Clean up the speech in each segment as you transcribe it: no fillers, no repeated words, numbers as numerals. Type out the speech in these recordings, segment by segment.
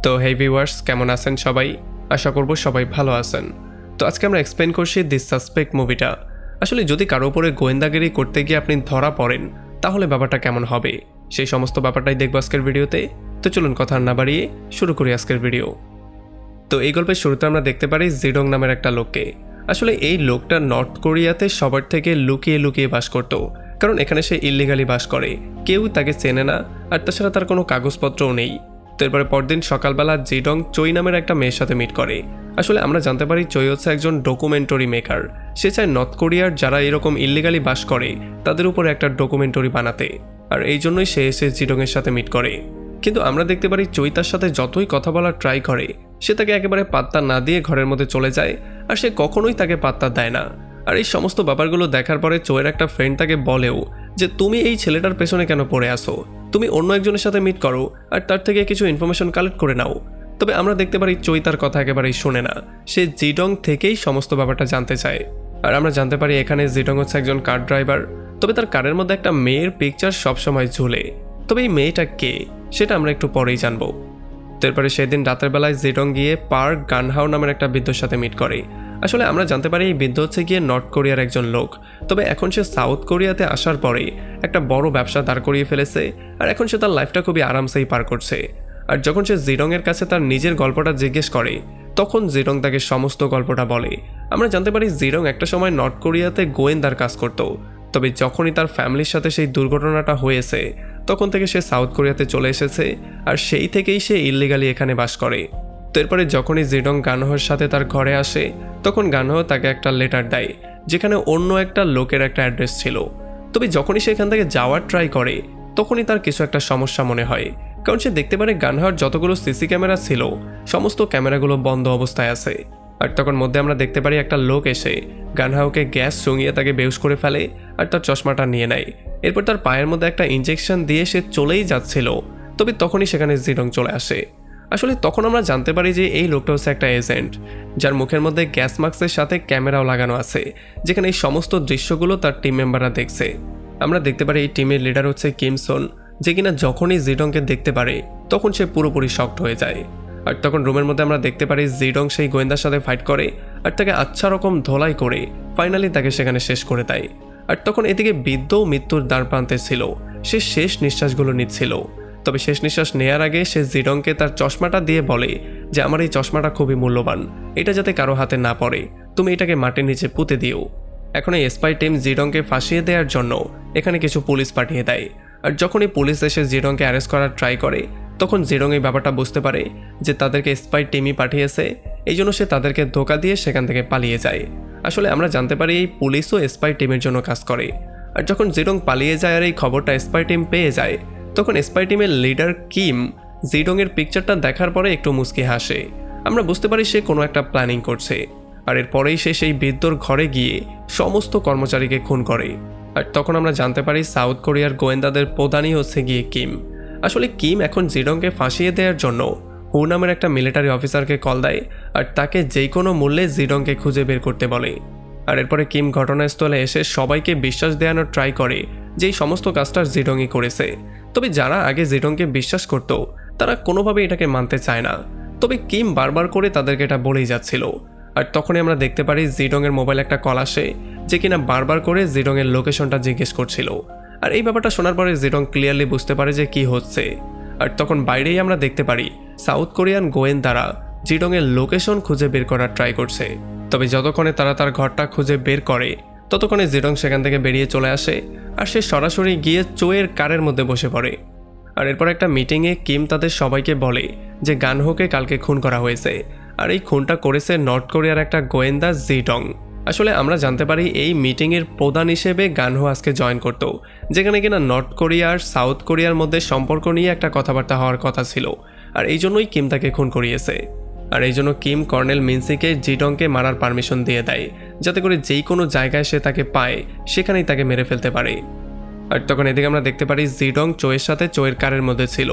তো হে ভিউয়ার্স, কেমন আছেন সবাই? আশা করব সবাই ভালো আছেন। তো আজকে আমরা এক্সপ্লেন করছি দি সাসপেক্ট মুভিটা। আসলে যদি কারো উপরে গোয়েন্দাগিরি করতে গিয়ে আপনি ধরা পড়েন, তাহলে ব্যাপারটা কেমন হবে, সেই সমস্ত ব্যাপারটাই দেখব আজকের ভিডিওতে। তো চলুন কথা না বাড়িয়ে শুরু করি আজকের ভিডিও। তো এই গল্পের শুরুতে আমরা দেখতে পারি জিডং নামের একটা লোককে। আসলে এই লোকটা নর্থ কোরিয়াতে সবার থেকে লুকিয়ে লুকিয়ে বাস করত, কারণ এখানে সে ইল্লিগালি বাস করে, কেউ তাকে চেনে না, আর তাছাড়া তার কোনো কাগজপত্রও নেই। তো এরপরে পরদিন সকালবেলা জিডং চই নামের একটা মেয়ের সাথে মিট করে। আসলে আমরা জানতে পারি চই হচ্ছে একজন ডকুমেন্টারি মেকার। সে চায় নর্থ কোরিয়ার যারা এরকম ইল্লিগালি বাস করে তাদের উপরে একটা ডকুমেন্টারি বানাতে, আর এই জন্যই সে এসে জিডংয়ের সাথে মিট করে। কিন্তু আমরা দেখতে পারি চই তার সাথে যতই কথা বলার ট্রাই করে, সে তাকে একেবারে পাত্তা না দিয়ে ঘরের মধ্যে চলে যায়, আর সে কখনোই তাকে পাত্তা দেয় না। আর এই সমস্ত ব্যাপারগুলো দেখার পরে চইয়ের একটা ফ্রেন্ড তাকে বলেও যে তুমি এই ছেলেটার পেছনে কেন পড়ে আসো, তুমি অন্য একজনের সাথে মিট করো আর তার থেকে কিছু ইনফরমেশন কালেক্ট করে নাও। তবে আমরা দেখতে পারি চই তার কথা একেবারেই শোনে না, সে জিডং থেকেই সমস্ত ব্যাপারটা জানতে চায়। আর আমরা জানতে পারি এখানে জিডং হচ্ছে একজন কার ড্রাইভার, তবে তার কারের মধ্যে একটা মেয়ের পিকচার সবসময় ঝুলে। তবে এই মেয়েটা কে সেটা আমরা একটু পরেই জানবো। তারপরে সেদিন রাতের বেলায় জিডং গিয়ে পার্ক গানহাও নামের একটা বৃদ্ধর সাথে মিট করে। আসলে আমরা জানতে পারি এই বৃদ্ধ হচ্ছে গিয়ে নর্থ কোরিয়ার একজন লোক, তবে এখন সে সাউথ কোরিয়াতে আসার পরে একটা বড় ব্যবসা দাঁড় করিয়ে ফেলেছে, আর এখন সে তার লাইফটা খুবই আরামসেই পার করছে। আর যখন সে জিডং এর কাছে তার নিজের গল্পটা জিজ্ঞেস করে, তখন জিডং তাকে সমস্ত গল্পটা বলে। আমরা জানতে পারি জিডং একটা সময় নর্থ কোরিয়াতে গোয়েন্দার কাজ করত, তবে যখনই তার ফ্যামিলির সাথে সেই দুর্ঘটনাটা হয়েছে তখন থেকে সে সাউথ কোরিয়াতে চলে এসেছে, আর সেই থেকেই সে ইল্লিগালি এখানে বাস করে। তো এরপরে যখনই জিডং গানহোর সাথে তার ঘরে আসে, তখন গানহো তাকে একটা লেটার দেয় যেখানে অন্য একটা লোকের একটা অ্যাড্রেস ছিল। তবে যখনই সে এখান থেকে যাওয়ার ট্রাই করে, তখনই তার কিছু একটা সমস্যা মনে হয়, কারণ সে দেখতে পারে গানহোর যতগুলো সিসি ক্যামেরা ছিল সমস্ত ক্যামেরাগুলো বন্ধ অবস্থায় আছে। আর তখন মধ্যে আমরা দেখতে পারি একটা লোক এসে গানহাওকে গ্যাস চুঙিয়ে তাকে বেহুশ করে ফেলে আর তার চশমাটা নিয়ে নেয়। এরপর তার পায়ের মধ্যে একটা ইনজেকশন দিয়ে সে চলেই যাচ্ছিল, তবে তখনই সেখানে জিডং চলে আসে। আসলে তখন আমরা জানতে পারি যে এই লোকটা হচ্ছে একটা এজেন্ট, যার মুখের মধ্যে গ্যাস মাস্কের সাথে ক্যামেরাও লাগানো আছে, যেখানে এই সমস্ত দৃশ্যগুলো তার টিম মেম্বাররা দেখছে। আমরা দেখতে পারি এই টিমের লিডার হচ্ছে কিমসন, যে কিনা যখনই জিডংকে দেখতে পারে তখন সে পুরোপুরি শকড হয়ে যায়। আর তখন রুমের মধ্যে আমরা দেখতে পারি জিডং সেই গোয়েন্দার সাথে ফাইট করে আর তাকে আচ্ছা রকম ধোলাই করে ফাইনালি তাকে সেখানে শেষ করে দেয়। আর তখন এদিকে বৃদ্ধও মৃত্যুর দ্বার প্রান্তে ছিল, সে শেষ নিঃশ্বাসগুলো নিচ্ছিল। তবে শেষ নিঃশ্বাস নেয়ার আগে সে জিডংকে তার চশমাটা দিয়ে বলে যে আমার এই চশমাটা খুবই মূল্যবান, এটা যাতে কারো হাতে না পড়ে, তুমি এটাকে মাটির নিচে পুঁতে দিও। এখন এই স্পাই টিম জিডংকে ফাঁসিয়ে দেওয়ার জন্য এখানে কিছু পুলিশ পাঠিয়ে দেয়। আর যখনই পুলিশ এসে জিডংকে অ্যারেস্ট করার ট্রাই করে, তখন জিডং এই ব্যাপারটা বুঝতে পারে যে তাদেরকে স্পাই টিমই পাঠিয়েছে, এই জন্য সে তাদেরকে ধোঁকা দিয়ে সেখান থেকে পালিয়ে যায়। আসলে আমরা জানতে পারি এই পুলিশও স্পাই টিমের জন্য কাজ করে। আর যখন জিডং পালিয়ে যায় আর এই খবরটা স্পাই টিম পেয়ে যায়, তখন স্পাই টিমের লিডার কিম জিডং এর পিকচারটা দেখার পরে একটু মুচকি হাসে। আমরা বুঝতে পারি সে কোনো একটা প্ল্যানিং করছে, আর এরপরেই সে সেই বৃদ্ধর ঘরে গিয়ে সমস্ত কর্মচারীকে খুন করে। আর তখন আমরা জানতে পারি সাউথ কোরিয়ার গোয়েন্দাদের প্রধানই হচ্ছে গিয়ে কিম। আসলে কিম এখন জিডংকে ফাঁসিয়ে দেওয়ার জন্য হু নামের একটা মিলিটারি অফিসারকে কল দেয়, আর তাকে যে কোনো মূল্যে জিডংকে খুঁজে বের করতে বলে। আর এরপরে কিম ঘটনাস্থলে এসে সবাইকে বিশ্বাস দেওয়ানোর ট্রাই করে যে এই সমস্ত কাজটা জিডংই করেছে। তবে যারা আগে জিডংকে বিশ্বাস করত তারা কোনোভাবে এটাকে মানতে চায় না, তবে কিম বারবার করে তাদেরকে এটা বলেই যাচ্ছিল। আর তখনই আমরা দেখতে পারি জিডং এর মোবাইলে একটা কল আসে, যে কিনা বারবার করে জিডং এর লোকেশনটা জিজ্ঞেস করছিল। আর এই ব্যাপারটা শোনার পরে জিডং ক্লিয়ারলি বুঝতে পারে যে কি হচ্ছে। আর তখন বাইরেই আমরা দেখতে পারি সাউথ কোরিয়ান গোয়েন্দারা জিডং এর লোকেশন খুঁজে বের করার ট্রাই করছে। তবে যতক্ষণে তারা তার ঘরটা খুঁজে বের করে, ততক্ষণে জিডং সেখান থেকে বেরিয়ে চলে আসে, আর সে সরাসরি গিয়ে চোয়ের কারের মধ্যে বসে পড়ে। আর এরপর একটা মিটিংয়ে কিম তাদের সবাইকে বলে যে গানহোকে কালকে খুন করা হয়েছে, আর এই খুনটা করেছে নর্থ কোরিয়ার একটা গোয়েন্দা জিডং। আসলে আমরা জানতে পারি এই মিটিংয়ের প্রধান হিসেবে গানহো আজকে জয়েন করত, যেখানে কিনা নর্থ কোরিয়া আর সাউথ কোরিয়ার মধ্যে সম্পর্ক নিয়ে একটা কথাবার্তা হওয়ার কথা ছিল, আর এই জন্যই কিম তাকে খুন করিয়েছে। আর এই জন্য কিম কর্নেল মিনসিকে জিডংকে মারার পারমিশন দিয়ে দেয়, যাতে করে যেই কোনো জায়গায় সে তাকে পায় সেখানেই তাকে মেরে ফেলতে পারে। আর তখন এদিকে আমরা দেখতে পারি জিডং চোয়ের সাথে চোয়ের কারের মধ্যে ছিল,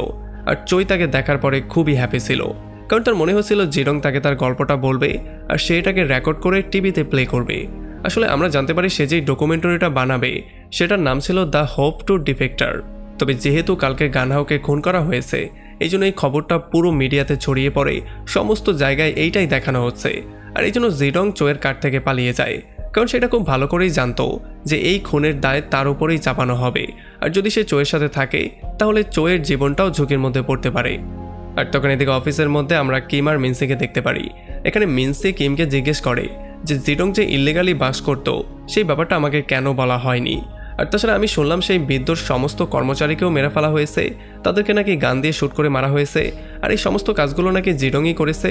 আর চোই তাকে দেখার পরে খুবই হ্যাপি ছিল, কারণ তার মনে হচ্ছিল জিডং তাকে তার গল্পটা বলবে আর সে এটাকে রেকর্ড করে টিভিতে প্লে করবে। আসলে আমরা জানতে পারি সে যেই ডকুমেন্টারিটা বানাবে সেটার নাম ছিল দ্য হোপ টু ডিফেক্টর। তবে যেহেতু কালকে গানহাওকে খুন করা হয়েছে, এই জন্য এই খবরটা পুরো মিডিয়াতে ছড়িয়ে পড়ে, সমস্ত জায়গায় এইটাই দেখানো হচ্ছে। আর এই জন্য জিডং চোয়ের কাঠ থেকে পালিয়ে যায়, কারণ সেটা খুব ভালো করেই জানতো যে এই খুনের দায় তার উপরেই চাপানো হবে, আর যদি সে চোয়ের সাথে থাকে তাহলে চোয়ের জীবনটাও ঝুঁকির মধ্যে পড়তে পারে। আর তখন এদিকে অফিসের মধ্যে আমরা কিম আর মিনসিকে দেখতে পারি। এখানে মিনসি কিমকে জিজ্ঞেস করে যে জিডং যে ইল্লিগালি বাস করতো সেই ব্যাপারটা আমাকে কেন বলা হয়নি। আর তাছাড়া আমি শুনলাম সেই বিদ্যুৎ সমস্ত কর্মচারীকেও মেরে ফেলা হয়েছে, তাদেরকে নাকি গান দিয়ে শ্যুট করে মারা হয়েছে, আর এই সমস্ত কাজগুলো নাকি জিডংই করেছে।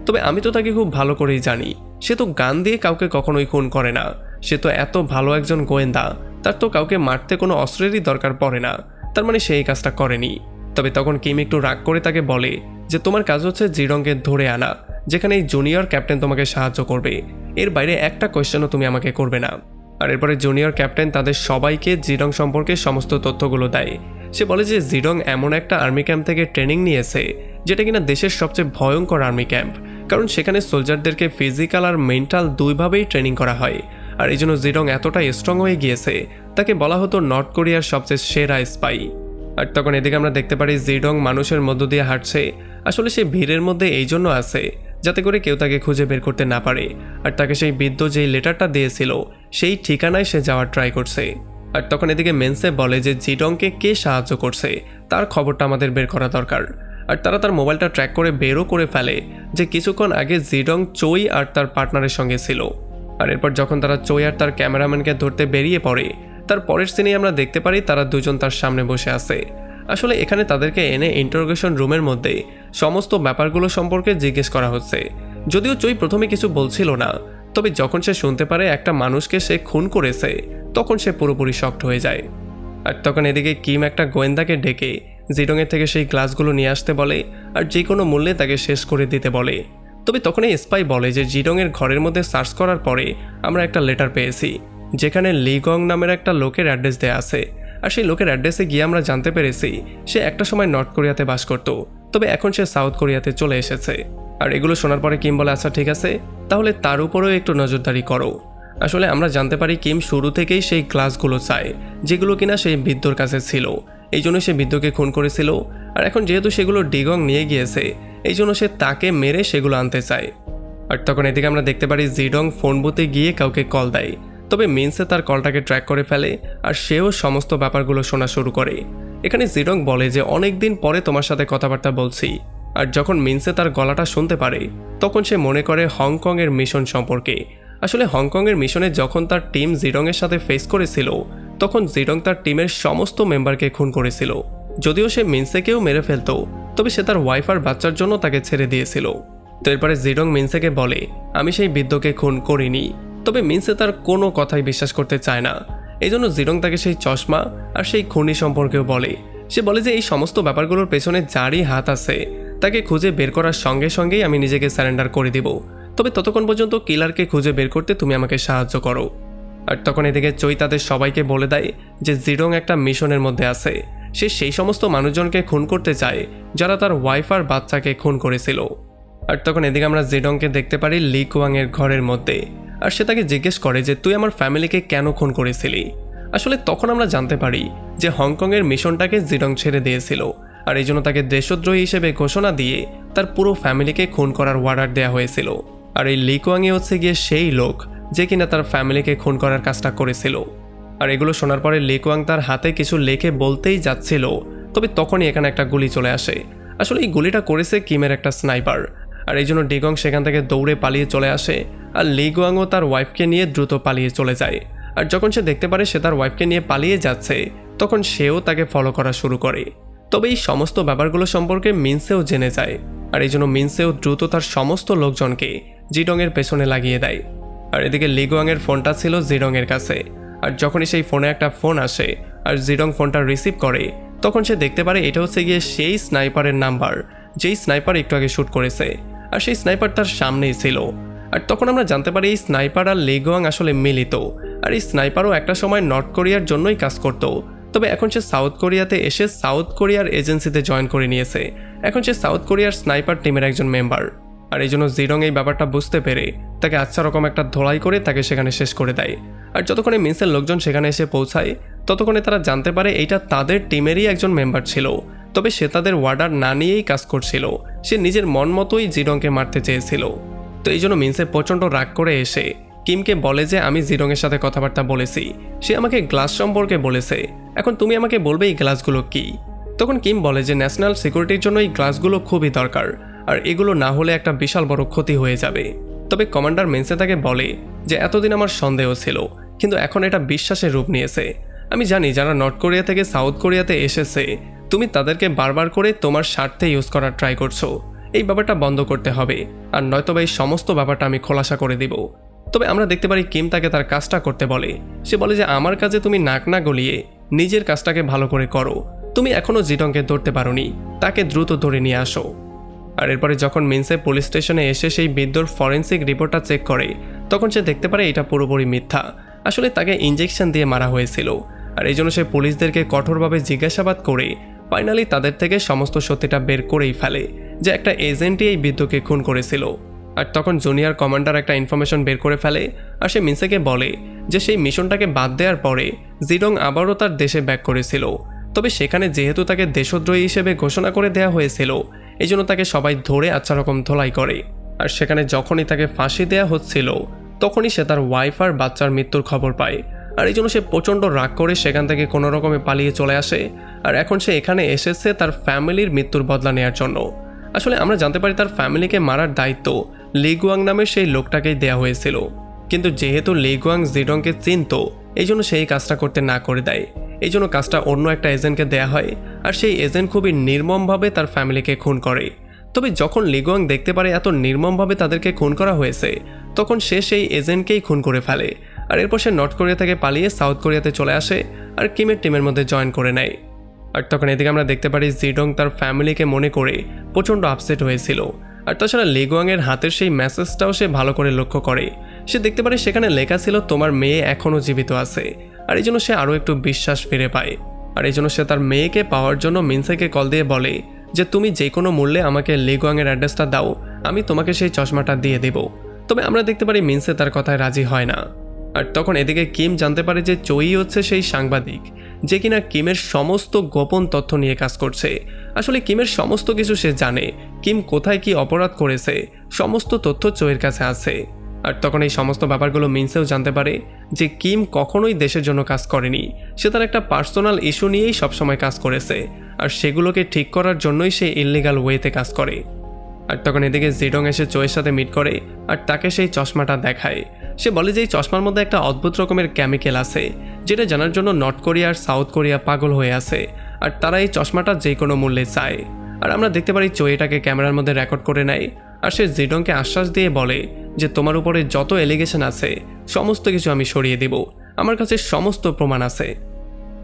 তবে আমি তো তাকে খুব ভালো করেই জানি, সে তো গান দিয়ে কাউকে কখনোই খুন করে না। সে তো এত ভালো একজন গোয়েন্দা, তার তো কাউকে মারতে কোনো অস্ত্রেরই দরকার পড়ে না, তার মানে সেই কাজটা করেনি। তবে তখন কিম একটু রাগ করে তাকে বলে যে তোমার কাজ হচ্ছে জিডংকে ধরে আনা, যেখানে এই জুনিয়র ক্যাপ্টেন তোমাকে সাহায্য করবে, এর বাইরে একটা কোয়েশ্চেনও তুমি আমাকে করবে না। আর এরপরে জুনিয়র ক্যাপ্টেন তাদের সবাইকে জিডং সম্পর্কে সমস্ত তথ্যগুলো দেয়। সে বলে যে জিডং এমন একটা আর্মি ক্যাম্প থেকে ট্রেনিং নিয়েছে যেটা কিনা দেশের সবচেয়ে ভয়ঙ্কর আর্মি ক্যাম্প, কারণ সেখানে সোলজারদেরকে ফিজিক্যাল আর মেন্টাল দুইভাবেই ট্রেনিং করা হয়। আর এই জন্য জিডং এতটাই স্ট্রং হয়ে গিয়েছে, তাকে বলা হতো নর্থ কোরিয়ার সবচেয়ে সেরা স্পাই। আর তখন এদিকে আমরা দেখতে পারি জিডং মানুষের মধ্য দিয়ে হাঁটছে। আসলে সে ভিড়ের মধ্যে এই জন্য আছে যাতে করে কেউ তাকে খুঁজে বের করতে না পারে, আর তাকে সেই বৃদ্ধ যেই লেটারটা দিয়েছিল সেই ঠিকানায় সে যাওয়ার ট্রাই করছে। আর তখন এদিকে মেন্সে বলে যে জিডংকে কে সাহায্য করছে তার খবরটা আমাদের বের করা দরকার। আর তারা তার মোবাইলটা ট্র্যাক করে বেরও করে ফেলে যে কিছুক্ষণ আগে জিডং চোই আর তার পার্টনারের সঙ্গে ছিল। আর এরপর যখন তারা চোই আর তার ক্যামেরাম্যানকে ধরতে বেরিয়ে পড়ে, তার পরের সিনেই আমরা দেখতে পারি তারা দুজন তার সামনে বসে আছে। আসলে এখানে তাদেরকে এনে ইন্টারোগেশন রুমের মধ্যে সমস্ত ব্যাপারগুলো সম্পর্কে জিজ্ঞেস করা হচ্ছে। যদিও চোই প্রথমে কিছু বলছিল না, তবে যখন সে শুনতে পারে একটা মানুষকে সে খুন করেছে তখন সে পুরোপুরি শকড হয়ে যায়। আর তখন এদিকে কিম একটা গোয়েন্দাকে ডেকে জিডংয়ের থেকে সেই গ্লাসগুলো নিয়ে আসতে বলে আর যে কোনো মূল্যে তাকে শেষ করে দিতে বলে। তবে তখন এই স্পাই বলে যে জিডংয়ের ঘরের মধ্যে সার্চ করার পরে আমরা একটা লেটার পেয়েছি যেখানে লিগং নামের একটা লোকের অ্যাড্রেস দেয়া আছে। আর সেই লোকের অ্যাড্রেসে গিয়ে আমরা জানতে পেরেছি সে একটা সময় নর্থ কোরিয়াতে বাস করত, তবে এখন সে সাউথ কোরিয়াতে চলে এসেছে। আর এগুলো শোনার পরে কিম বলে আচ্ছা ঠিক আছে, তাহলে তার উপরেও একটু নজরদারি করো। আসলে আমরা জানতে পারি কিম শুরু থেকেই সেই গ্লাসগুলো চায় যেগুলো কিনা সেই বৃদ্ধর কাছে ছিল, এই জন্য সে বৃদ্ধকে খুন করেছিল। আর এখন যেহেতু সেগুলো ডিগং নিয়ে গিয়েছে এই জন্য সে তাকে মেরে সেগুলো আনতে চায়। আর তখন এদিকে আমরা দেখতে পারি জিডং ফোন বুথে গিয়ে কাউকে কল দেয়, তবে মিনসে তার কলটাকে ট্র্যাক করে ফেলে আর সেও সমস্ত ব্যাপারগুলো শোনা শুরু করে। এখানে জিডং বলে যে অনেক দিন পরে তোমার সাথে কথাবার্তা বলছি। আর যখন মিনসে তার গলাটা শুনতে পারে তখন সে মনে করে হংকংয়ের মিশন সম্পর্কে। আসলে হংকংয়ের মিশনে যখন তার টিম জিডংয়ের সাথে ফেস করেছিল তখন জিডং তার টিমের সমস্ত মেম্বারকে খুন করেছিল। যদিও সে মিনসেকেও মেরে ফেলতো, তবে সে তার ওয়াইফ আর বাচ্চার জন্য তাকে ছেড়ে দিয়েছিল। তো এরপরে জিডং মিনসেকে বলে আমি সেই বৃদ্ধকে খুন করিনি, তবে মিনসে তার কোনো কথাই বিশ্বাস করতে চায় না। এই জন্য জিডং তাকে সেই চশমা আর সেই খুনি সম্পর্কেও বলে। সে বলে যে এই সমস্ত ব্যাপারগুলোর পেছনে যারই হাত আছে তাকে খুঁজে বের করার সঙ্গে সঙ্গেই আমি নিজেকে স্যারেন্ডার করে দিব, তবে ততক্ষণ পর্যন্ত কিলারকে খুঁজে বের করতে তুমি আমাকে সাহায্য করো। আর তখন এদিকে চৈ তাদের সবাইকে বলে দেয় যে জিডং একটা মিশনের মধ্যে আছে, সে সেই সমস্ত মানুষজনকে খুন করতে চায় যারা তার ওয়াইফ আর বাচ্চাকে খুন করেছিল। আর তখন এদিকে আমরা জিডংকে দেখতে পারি লি কুয়াংয়ের ঘরের মধ্যে, আর সে তাকে জিজ্ঞেস করে যে তুই আমার ফ্যামিলিকে কেন খুন করেছিলি। আসলে তখন আমরা জানতে পারি যে হংকংয়ের মিশনটাকে জিডং ছেড়ে দিয়েছিল, আর এই জন্য তাকে দেশদ্রোহী হিসেবে ঘোষণা দিয়ে তার পুরো ফ্যামিলিকে খুন করার অর্ডার দেওয়া হয়েছিল। আর এই লি কুয়াংই হচ্ছে গিয়ে সেই লোক যে কিনা তার ফ্যামিলিকে খুন করার কাজটা করেছিল। আর এগুলো শোনার পরে লি কুয়াং তার হাতে কিছু লেখে বলতেই যাচ্ছিল, তবে তখনই এখানে একটা গুলি চলে আসে। আসলে এই গুলিটা করেছে কিমের একটা স্নাইপার, আর এই জন্য ডিগং সেখান থেকে দৌড়ে পালিয়ে চলে আসে, আর লি কুয়াংও তার ওয়াইফকে নিয়ে দ্রুত পালিয়ে চলে যায়। আর যখন সে দেখতে পারে সে তার ওয়াইফকে নিয়ে পালিয়ে যাচ্ছে তখন সেও তাকে ফলো করা শুরু করে। তবে এই সমস্ত ব্যাপারগুলো সম্পর্কে মিনসেও জেনে যায়, আর এই জন্য মিনসেও দ্রুত তার সমস্ত লোকজনকে জিডংয়ের পেছনে লাগিয়ে দেয়। আর এদিকে লি কুয়াংয়ের ফোনটা ছিল জিডংয়ের কাছে, আর যখনই সেই ফোনে একটা ফোন আসে আর জিডং ফোনটা রিসিভ করে তখন সে দেখতে পারে এটা হচ্ছে গিয়ে সেই স্নাইপারের নাম্বার যেই স্নাইপার একটু আগে শ্যুট করেছে, আর সেই স্নাইপার তার সামনেই ছিল। আর তখন আমরা জানতে পারি এই স্নাইপার আর লি কুয়াং আসলে মিলিত, আর এই স্নাইপারও একটা সময় নর্থ কোরিয়ার জন্যই কাজ করত, তবে এখন সে সাউথ কোরিয়াতে এসে সাউথ কোরিয়ার এজেন্সিতে জয়েন করে নিয়েছে। এখন সে সাউথ কোরিয়ার স্নাইপার টিমের একজন মেম্বার। আর এই জন্য জিডং এই ব্যাপারটা বুঝতে পেরে তাকে আচ্ছা রকম একটা ধোলাই করে তাকে সেখানে শেষ করে দেয়। আর যতক্ষণে মিনসের লোকজন সেখানে এসে পৌঁছায় ততক্ষণে তারা জানতে পারে এইটা তাদের টিমেরই একজন মেম্বার ছিল তবে সে তাদের ওয়ার্ডার না নিয়েই কাজ করছিল। সে নিজের মন মতোই জিডংকে মারতে চেয়েছিল। তো এই জন্য মিনসে প্রচণ্ড রাগ করে এসে কিমকে বলে যে আমি জিডংয়ের সাথে কথাবার্তা বলেছি, সে আমাকে গ্লাস সম্পর্কে বলেছে, এখন তুমি আমাকে বলবে এই গ্লাসগুলো কি। তখন কিম বলে যে ন্যাশনাল সিকিউরিটির জন্য এই গ্লাসগুলো খুবই দরকার, আর এগুলো না হলে একটা বিশাল বড় ক্ষতি হয়ে যাবে। তবে কমান্ডার মিনসে তাকে বলে যে এতদিন আমার সন্দেহ ছিল, কিন্তু এখন এটা বিশ্বাসের রূপ নিয়েছে। আমি জানি যারা নর্থ কোরিয়া থেকে সাউথ কোরিয়াতে এসেছে, তুমি তাদেরকে বারবার করে তোমার স্বার্থে ইউজ করার ট্রাই করছো। এই ব্যাপারটা বন্ধ করতে হবে, আর নয়তোবা এই সমস্ত ব্যাপারটা আমি খোলাসা করে দিব। তবে আমরা দেখতে পারি কিম তাকে তার কাজটা করতে বলে। সে বলে যে আমার কাজে তুমি নাক না গলিয়ে নিজের কাজটাকে ভালো করে করো। তুমি এখনও জিডংকে ধরতে পারোনি, তাকে দ্রুত ধরে নিয়ে আসো। আর এরপরে যখন মিনসে পুলিশ স্টেশনে এসে সেই বৃদ্ধর ফরেন্সিক রিপোর্টটা চেক করে, তখন সে দেখতে পারে এটা পুরোপুরি মিথ্যা। আসলে তাকে ইঞ্জেকশন দিয়ে মারা হয়েছিল। আর এই জন্য সে পুলিশদেরকে কঠোরভাবে জিজ্ঞাসাবাদ করে ফাইনালি তাদের থেকে সমস্ত সত্যিটা বের করেই ফেলে যে একটা এজেন্টই এই বৃদ্ধকে খুন করেছিল। আর তখন জুনিয়র কমান্ডার একটা ইনফরমেশন বের করে ফেলে, আর সে মিনসেকে বলে যে সেই মিশনটাকে বাদ দেওয়ার পরে জিডং আবারও তার দেশে ব্যাক করেছিল। তবে সেখানে যেহেতু তাকে দেশদ্রোহী হিসেবে ঘোষণা করে দেওয়া হয়েছিল, এই জন্য তাকে সবাই ধরে আচ্ছা রকম ধোলাই করে। আর সেখানে যখনই তাকে ফাঁসি দেওয়া হচ্ছিল, তখনই সে তার ওয়াইফ আর বাচ্চার মৃত্যুর খবর পায়। আর এই জন্য সে প্রচণ্ড রাগ করে সেখান থেকে কোনো রকমে পালিয়ে চলে আসে। আর এখন সে এখানে এসেছে তার ফ্যামিলির মৃত্যুর বদলা নেওয়ার জন্য। আসলে আমরা জানতে পারি তার ফ্যামিলিকে মারার দায়িত্ব লি গুয়াং নামের সেই লোকটাকেই দেওয়া হয়েছিল, কিন্তু যেহেতু লি গুয়াং জিডংকে চিনত, এই জন্য সেই কাজটা করতে না করে দেয়। এই জন্য কাজটা অন্য একটা এজেন্টকে দেয়া হয়, আর সেই এজেন্ট খুবই নির্মমভাবে তার ফ্যামিলিকে খুন করে। তবে যখন লি গুয়াং দেখতে পারে এত নির্মমভাবে তাদেরকে খুন করা হয়েছে, তখন সে সেই এজেন্টকেই খুন করে ফেলে। আর এরপর সে নর্থ কোরিয়া থেকে পালিয়ে সাউথ কোরিয়াতে চলে আসে আর কিমের টিমের মধ্যে জয়েন করে নেয়। আর তখন এদিকে আমরা দেখতে পারি জিডং তার ফ্যামিলিকে মনে করে প্রচণ্ড আপসেট হয়েছিল। আর তাছাড়া লি গুয়াংয়ের হাতের সেই মেসেজটাও সে ভালো করে লক্ষ্য করে। সে দেখতে পারে সেখানে লেখা ছিল তোমার মেয়ে এখনও জীবিত আছে। আর এই জন্য সে আরও একটু বিশ্বাস ফিরে পায়। আর এই জন্য সে তার মেয়েকে পাওয়ার জন্য মিনসেকে কল দিয়ে বলে যে তুমি যে কোনো মূল্যে আমাকে লি গুয়াংয়ের অ্যাড্রেসটা দাও, আমি তোমাকে সেই চশমাটা দিয়ে দেব। তবে আমরা দেখতে পারি মিনসে তার কথায় রাজি হয় না। আর তখন এদিকে কিম জানতে পারে যে চোই হচ্ছে সেই সাংবাদিক যে কিনা কিমের সমস্ত গোপন তথ্য নিয়ে কাজ করছে। আসলে কিমের সমস্ত কিছু সে জানে, কিম কোথায় কি অপরাধ করেছে সমস্ত তথ্য চোয়ের কাছে আছে। আর তখন এই সমস্ত ব্যাপারগুলো মিনসেও জানতে পারে যে কিম কখনোই দেশের জন্য কাজ করেনি, সে তার একটা পার্সোনাল ইস্যু নিয়েই সবসময় কাজ করেছে, আর সেগুলোকে ঠিক করার জন্যই সে ইললিগাল ওয়েতে কাজ করে। আর তখন এদিকে জিডং এসে চোয়ের সাথে মিট করে আর তাকে সেই চশমাটা দেখায়। সে বলে যে এই চশমার মধ্যে একটা অদ্ভুত রকমের কেমিক্যাল আছে, যেটা জানার জন্য নর্থ কোরিয়া আর সাউথ কোরিয়া পাগল হয়ে আছে, আর তারা এই চশমাটা যে কোনো মূল্যে চায়। আর আমরা দেখতে পারি চোই এটাকে ক্যামেরার মধ্যে রেকর্ড করে নেয়, আর সে জিডংকে আশ্বাস দিয়ে বলে যে তোমার উপরে যত এলিগেশন আছে সমস্ত কিছু আমি সরিয়ে দেব, আমার কাছে সমস্ত প্রমাণ আছে।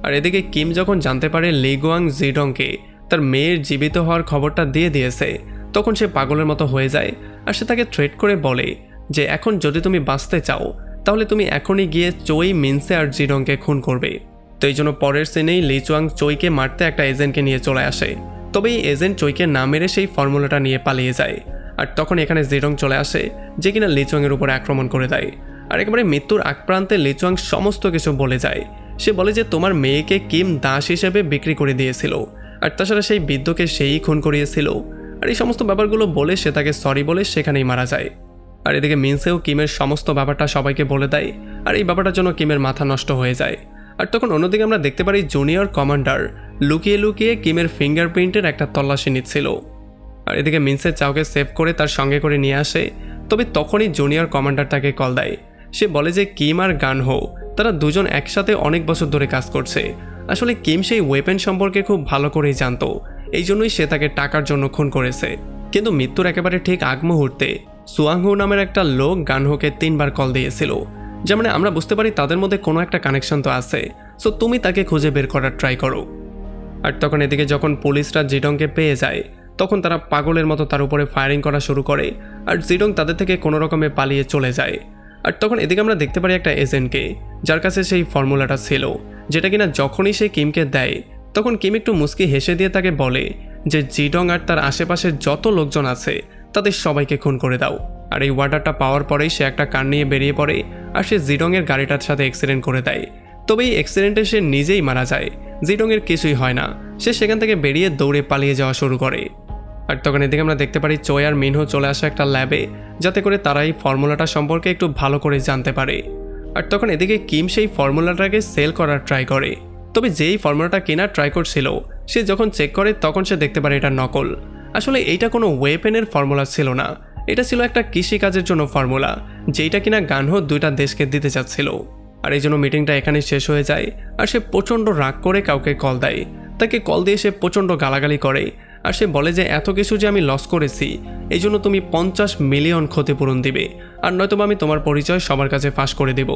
আর এদিকে কিম যখন জানতে পারে লি গুয়াং জিডংকে তার মেয়ের জীবিত হওয়ার খবরটা দিয়ে দিয়েছে, তখন সে পাগলের মতো হয়ে যায়। আর সে তাকে থ্রেট করে বলে যে এখন যদি তুমি বাঁচতে চাও তাহলে তুমি এখনই গিয়ে চোই, মিনসে আর জিডংকে খুন করবে। তো এই জন্য পরের সিনেই লি চুয়াং চোইকে মারতে একটা এজেন্টকে নিয়ে চলে আসে। তবে এই এজেন্ট চোইকে না মেরে সেই ফর্মুলাটা নিয়ে পালিয়ে যায়। আর তখন এখানে জিডং চলে আসে যে কিনা লি চুয়াংয়ের উপরে আক্রমণ করে দেয়। আর একেবারে মৃত্যুর আগ প্রান্তে লি চুয়াং সমস্ত কিছু বলে যায়। সে বলে যে তোমার মেয়েকে কিম দাস হিসেবে বিক্রি করে দিয়েছিল, আর তাছাড়া সেই বৃদ্ধকে সেই খুন করিয়েছিল। আর এই সমস্ত ব্যাপারগুলো বলে সে তাকে সরি বলে সেখানেই মারা যায়। আর এদিকে মিনসেও কিমের সমস্ত ব্যাপারটা সবাইকে বলে দেয়, আর এই ব্যাপারটার জন্য কিমের মাথা নষ্ট হয়ে যায়। আর তখন অন্যদিকে আমরা দেখতে পারি জুনিয়র কমান্ডার লুকিয়ে লুকিয়ে কিমের ফিঙ্গারপ্রিন্টের একটা তল্লাশি নিচ্ছিল। আর এদিকে মিনসে চাওকে সেভ করে তার সঙ্গে করে নিয়ে আসে। তবে তখনই জুনিয়র কমান্ডার তাকে কল দেয়। সে বলে যে কিম আর গানহো তারা দুজন একসাথে অনেক বছর ধরে কাজ করছে। আসলে কিম সেই ওয়েপেন সম্পর্কে খুব ভালো করেই জানতো, এই জন্যই সে তাকে টাকার জন্য খুন করেছে। কিন্তু মৃত্যুর একেবারে ঠিক আগ মুহূর্তে সুয়াংহু নামের একটা লোক গানহোকে 3 বার কল দিয়েছিল, যেমন আমরা বুঝতে পারি তাদের মধ্যে কোনো একটা কানেকশন তো আছে। সো তুমি তাকে খুঁজে বের করার ট্রাই করো। আর তখন এদিকে যখন পুলিশরা জিডংকে পেয়ে যায়, তখন তারা পাগলের মতো তার উপরে ফায়ারিং করা শুরু করে, আর জিডং তাদের থেকে কোনো রকমে পালিয়ে চলে যায়। আর তখন এদিকে আমরা দেখতে পারি একটা এজেন্টকে যার কাছে সেই ফর্মুলাটা ছিল, যেটা কিনা যখনই সে কিমকে দেয় তখন কিম একটু মুস্কি হেসে দিয়ে তাকে বলে যে জিডং আর তার আশেপাশে যত লোকজন আছে তাদের সবাইকে খুন করে দাও। আর এই ওয়ার্ডারটা পাওয়ার পরেই সে একটা কার নিয়ে বেরিয়ে পড়ে, আর সে জিডংয়ের গাড়িটার সাথে অ্যাক্সিডেন্ট করে দেয়। তবে এই অ্যাক্সিডেন্টে সে নিজেই মারা যায়, জিডংয়ের কিছুই হয় না। সে সেখান থেকে বেরিয়ে দৌড়ে পালিয়ে যাওয়া শুরু করে। আর তখন এদিকে আমরা দেখতে পারি চই আর মিনহো চলে আসে একটা ল্যাবে, যাতে করে তারা এই ফর্মুলাটা সম্পর্কে একটু ভালো করে জানতে পারে। আর তখন এদিকে কিম সেই ফর্মুলাটাকে সেল করার ট্রাই করে, তবে যেই ফর্মুলাটা কেনার ট্রাই করছিল সে যখন চেক করে তখন সে দেখতে পারে এটা নকল। আসলে এইটা কোনো ওয়েপেনের ফর্মুলা ছিল না, এটা ছিল একটা কৃষিকাজের জন্য ফর্মুলা, যেইটা কিনা গানহো দুইটা দেশকে দিতে চাচ্ছিল। আর এই জন্য মিটিংটা এখানে শেষ হয়ে যায়। আর সে প্রচণ্ড রাগ করে কাউকে কল দেয়, তাকে কল দিয়ে সে প্রচণ্ড গালাগালি করে। আর সে বলে যে এত কিছু যে আমি লস করেছি, এই জন্য তুমি 50 মিলিয়ন ক্ষতিপূরণ দিবে, আর নয়তো আমি তোমার পরিচয় সবার কাছে ফাঁস করে দেব।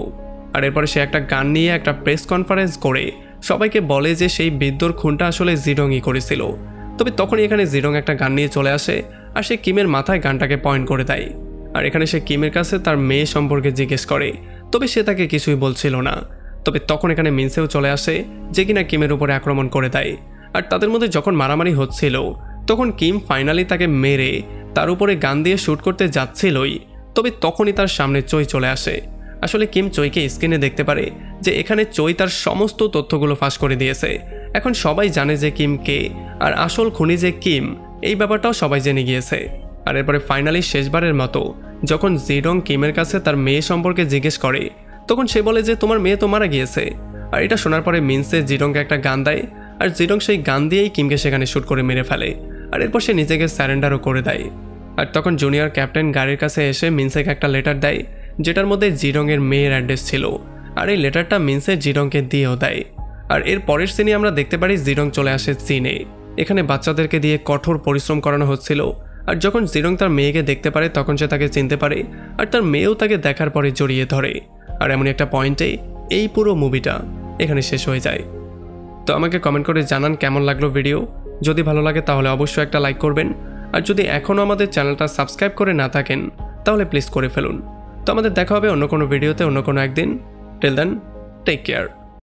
আর এরপরে সে একটা গান নিয়ে একটা প্রেস কনফারেন্স করে সবাইকে বলে যে সেই বিদ্যুর খুনটা আসলে জিডংই করেছিল। তবে তখনই এখানে জিডং একটা গান নিয়ে চলে আসে, আর সে কিমের মাথায় গানটাকে পয়েন্ট করে দেয়। আর এখানে সে কিমের কাছে তার মেয়ে সম্পর্কে জিজ্ঞেস করে, তবে সে তাকে কিছুই বলছিল না। তবে তখন এখানে মিনসেও চলে আসে, যে কিনা কিমের উপরে আক্রমণ করে দেয়। আর তাদের মধ্যে যখন মারামারি হচ্ছিল তখন কিম ফাইনালি তাকে মেরে তার উপরে গান দিয়ে শ্যুট করতে যাচ্ছিলই, তবে তখনই তার সামনে চই চলে আসে। আসলে কিম চইকে স্ক্রিনে দেখতে পারে যে এখানে চই তার সমস্ত তথ্যগুলো ফাঁস করে দিয়েছে। এখন সবাই জানে যে কিম কে, আর আসল খুনি যে কিম, এই ব্যাপারটাও সবাই জেনে গিয়েছে। আর এরপরে ফাইনালি শেষবারের মতো যখন জিডং কিমের কাছে তার মেয়ে সম্পর্কে জিজ্ঞেস করে, তখন সে বলে যে তোমার মেয়ে তো মারা গিয়েছে। আর এটা শোনার পরে মিনসে জিডংকে একটা গান দেয়, আর জিডং সেই গান দিয়েই কিমকে সেখানে শ্যুট করে মেরে ফেলে। আর এরপর সে নিজেকে স্যারেন্ডারও করে দেয়। আর তখন জুনিয়র ক্যাপ্টেন গাড়ির কাছে এসে মিনসেকে একটা লেটার দেয়, যেটার মধ্যে জিডংয়ের মেয়ের অ্যাড্রেস ছিল। আর এই লেটারটা মিনসে জিডংকে দিয়েও দেয়। আর এর পরের সিনে আমরা দেখতে পারি জিডং চলে আসে চীনে। এখানে বাচ্চাদেরকে দিয়ে কঠোর পরিশ্রম করানো হচ্ছিল। আর যখন জিডং তার মেয়েকে দেখতে পারে তখন সে তাকে চিনতে পারে, আর তার মেয়েও তাকে দেখার পরে জড়িয়ে ধরে। আর এমন একটা পয়েন্টে এই পুরো মুভিটা এখানে শেষ হয়ে যায়। তো আমাকে কমেন্ট করে জানান কেমন লাগলো ভিডিও। যদি ভালো লাগে তাহলে অবশ্যই একটা লাইক করবেন, আর যদি এখনও আমাদের চ্যানেলটা সাবস্ক্রাইব করে না থাকেন তাহলে প্লিজ করে ফেলুন। তো আমাদের দেখা হবে অন্য কোনো ভিডিওতে অন্য কোনো একদিন। Till then, take care.